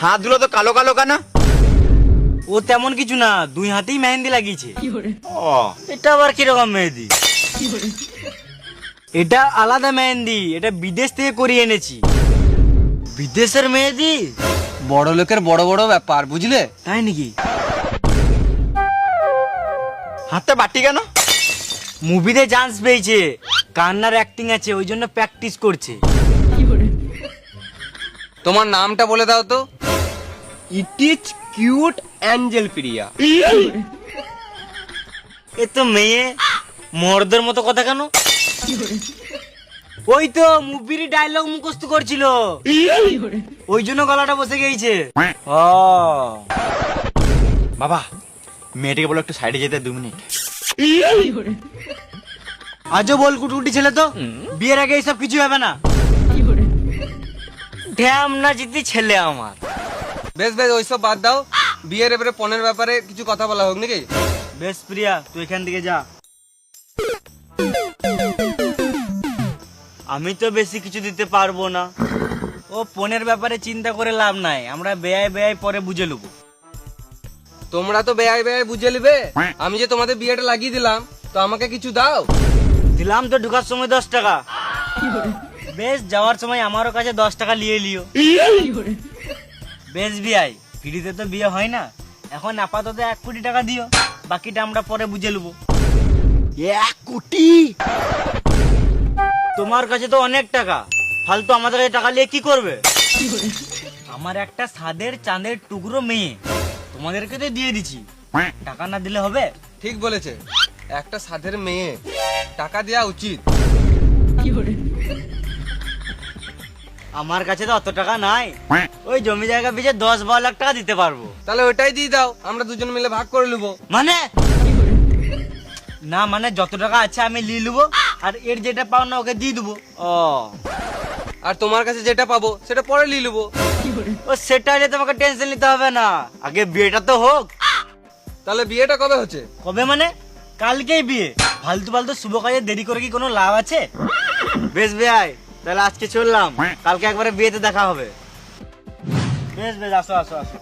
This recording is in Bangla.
হাতগুলো তো কালো কালো কেন? ও তেমন কিছু না, দুই হাতেই মেহেন্দি লাগিয়েছে। ও এটা আবার কিরকম মেহেন্দি? এটা আলাদা মেহেন্দি, এটা বিদেশ থেকে করিয়ে এনেছি। বিদেশের মেহেন্দি? বড় লোকের বড় বড় ব্যাপার, বুঝলে? তাই নাকি? হাতে বাটি কেন? মুভিতে চান্স পেয়েছে, কান্নার অ্যাক্টিং আছে, ওই জন্য প্র্যাকটিস করছে। তোমার নামটা বলে দাও তো। ইট ইজ কিউট অ্যাঞ্জেল প্রিয়া। এ তো মেয়ে, মর্দের মতো কথা কেন? ওই তো মুভির ডায়লগ মুখস্থ করছিল, ওই জন্য গলাটা বসে গেছে। ও বাবা, মেয়েটাকে বলো একটু সাইডে যেতে 2 মিনিট। আজও বল কুটকুটি ছেলে তো, বিয়ের আগে এইসব কিছু হবে না। ঢ্যাম না জিতি ছেলে আমার। বেশ বেশ, ওইসব বাদ দাও। বিয়ের এবারে পনের ব্যাপারে কিছু কথা বলা হোক নাকি? বেশ প্রিয়া, তুই এখান থেকে যা। আমি তো বেশি কিছু দিতে পারবো না। ও পনের ব্যাপারে চিন্তা করে লাভ নাই, আমরা বেয়াই বেয়াই পরে বুঝে নেবো। তোমরা তো বেয়াই বেয়াই বুঝে নিবে। আমি যে তোমাদের বিয়েটা লাগিয়ে দিলাম, তো আমাকে কিছু দাও। দিলাম তো ঢুকার সময় 10 টাকা। বেশ, যাওয়ার সময় আমারও কাছে 10 টাকা নিয়ে লিও। বেশ বিয়াই, ফ্রিতে তো বিয়ে হয় না, এখন আপাতত 1 কোটি টাকা দিও, বাকিটা আমরা পরে বুঝে নেবো। 1 কোটি? তোমার কাছে তো অনেক টাকা, ফালতু আমাদের কাছে টাকা নিয়ে কি করবে? আমার একটা সাদের চাঁদের টুকরো মেয়ে, তোমাদেরকে তো দিয়ে দিছি, টাকা না দিলে হবে? ঠিক বলেছে, একটা সাধের মেয়ে, টাকা দেওয়া উচিত। আমার কাছে তো অত টাকা নাই, ওই জমি জায়গা পিছে 10-12 লাখ টাকা দিতে পারবো। তাহলে ওইটাই দিয়ে দাও, আমরা দুজন মিলে ভাগ করে নেবো। মানে না, মানে যত টাকা আছে আমি নিয়ে নেবো, আর এর যেটা পাও না ওকে দিয়ে দেবো। ও আর তোমার কাছে যেটা পাবো সেটা পরে নিয়ে নেবো। ও সেটা নিয়ে তোমাকে টেনশন নিতে হবে না, আগে বিয়েটা তো হোক। তাহলে বিয়েটা কবে হচ্ছে? কবে মানে? কালকেই বিয়ে, ফালতু ফালতু শুভ কাজে দেরি করে কি কোনো লাভ আছে? বেশ ভাই, তাহলে আজকে চললাম, কালকে একবারে বিয়েতে দেখা হবে। বেশ বেশ, আসো আসো আসো।